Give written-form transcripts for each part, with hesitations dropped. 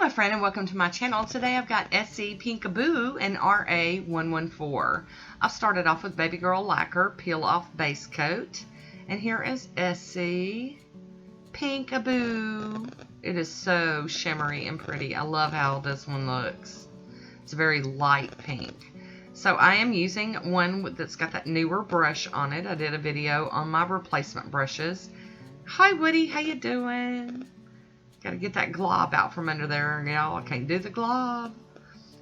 my friend, and welcome to my channel. Today I've got Essie Peekaboo and RA114. I've started off with Baby Girl Lacquer Peel Off Base Coat. And here is Essie Peekaboo. It is so shimmery and pretty. I love how this one looks. It's a very light pink. So I am using one that's got that newer brush on it. I did a video on my replacement brushes. Hi Woody, how you doing? Got to get that glob out from under there, y'all. I can't do the glob.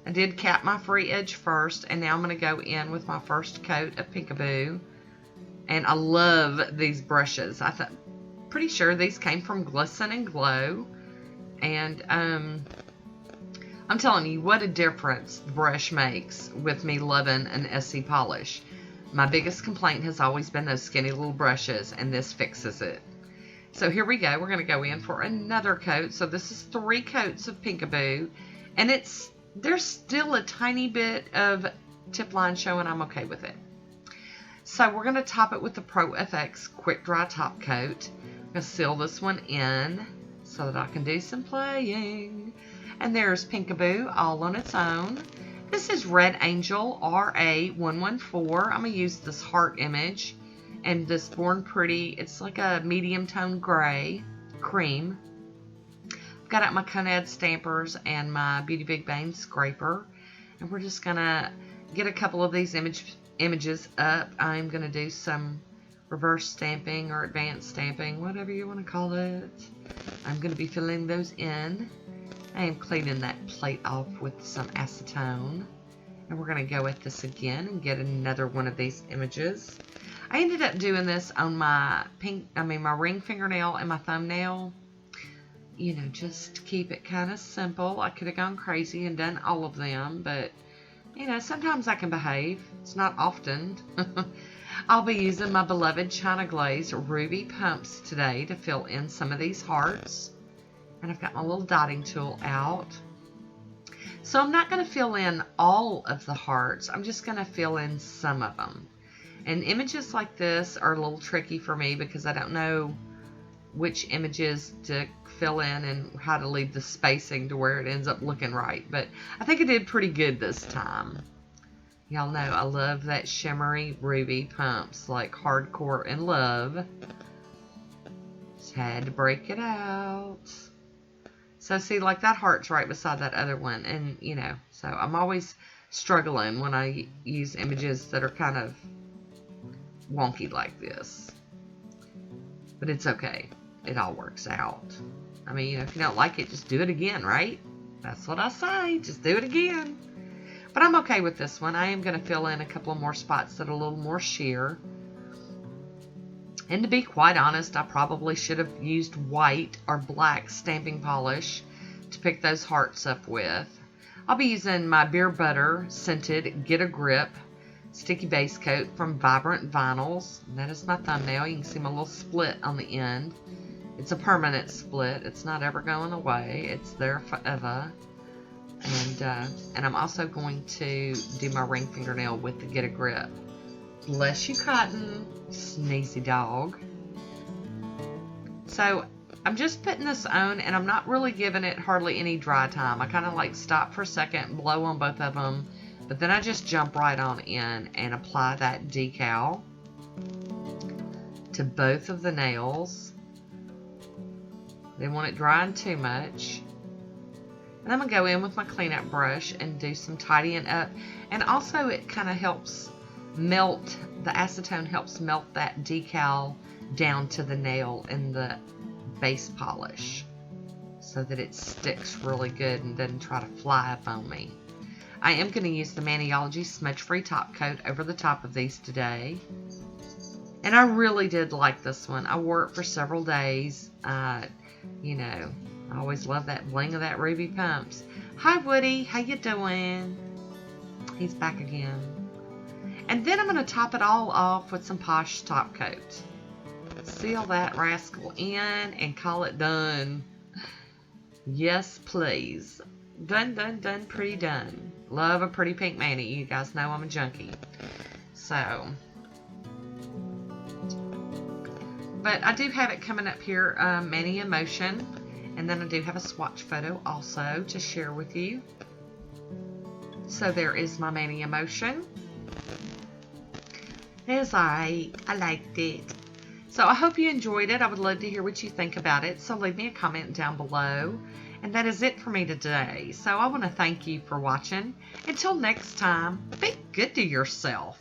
I did cap my free edge first, and now I'm going to go in with my first coat of Peekaboo. And I love these brushes. Pretty sure these came from Glisten and Glow. And I'm telling you, what a difference the brush makes with me loving an Essie polish. My biggest complaint has always been those skinny little brushes, and this fixes it. So here we go. We're going to go in for another coat. So this is 3 coats of Peekaboo. And there's still a tiny bit of tip line showing. I'm okay with it. So we're going to top it with the Pro FX Quick Dry Top Coat. I'm going to seal this one in so that I can do some playing. And there's Peekaboo all on its own. This is Red Angel RA114. I'm going to use this heart image. And this Born Pretty, it's like a medium tone gray, cream. I've got out my Conad stampers and my Beauty Big Bang scraper. And we're just going to get a couple of these images up. I'm going to do some reverse stamping or advanced stamping, whatever you want to call it. I'm going to be filling those in. I am cleaning that plate off with some acetone. And we're going to go at this again and get another one of these images. I ended up doing this on my my ring fingernail and my thumbnail. You know, just to keep it kind of simple. I could have gone crazy and done all of them, but, you know, sometimes I can behave. It's not often. I'll be using my beloved China Glaze Ruby Pumps today to fill in some of these hearts. And I've got my little dotting tool out. So I'm not going to fill in all of the hearts. I'm just going to fill in some of them. And images like this are a little tricky for me because I don't know which images to fill in and how to leave the spacing to where it ends up looking right. But I think I did pretty good this time. Y'all know I love that shimmery ruby pumps, like hardcore in love. Just had to break it out. So see, like that heart's right beside that other one. And, you know, so I'm always struggling when I use images that are kind of wonky like this. But it's okay. It all works out. I mean, you know, if you don't like it, just do it again, right? That's what I say. Just do it again. But I'm okay with this one. I am going to fill in a couple of more spots that are a little more sheer. And to be quite honest, I probably should have used white or black stamping polish to pick those hearts up with. I'll be using my Beer Butter Scented Get a Grip Sticky Base Coat from Vibrant Vinyls. And that is my thumbnail. You can see my little split on the end. It's a permanent split. It's not ever going away. It's there forever. And I'm also going to do my ring fingernail with the Get a Grip. Bless you, Cotton. Sneezy dog. So I'm just putting this on, and I'm not really giving it hardly any dry time. I kind of like stop for a second, blow on both of them, but then I just jump right on in and apply that decal to both of the nails. Didn't want it drying too much. And I'm going to go in with my cleanup brush and do some tidying up. And also it kind of helps melt, the acetone helps melt that decal down to the nail in the base polish so that it sticks really good and doesn't try to fly up on me. I am going to use the Maniology Smudge Free Top Coat over the top of these today. And I really did like this one. I wore it for several days. You know, I always love that bling of that Ruby Pumps. Hi Woody, how you doing? He's back again. And then I'm going to top it all off with some Poshe Top Coat. Seal that rascal in and call it done. Yes, please. Done, done, done, pretty done. Love a pretty pink mani. You guys know I'm a junkie. So, but I do have it coming up here, Mani Emotion. And then I do have a swatch photo also to share with you. So there is my Mania Motion. It was alright. I liked it. So I hope you enjoyed it. I would love to hear what you think about it. So leave me a comment down below. And that is it for me today. So I want to thank you for watching. Until next time, be good to yourself.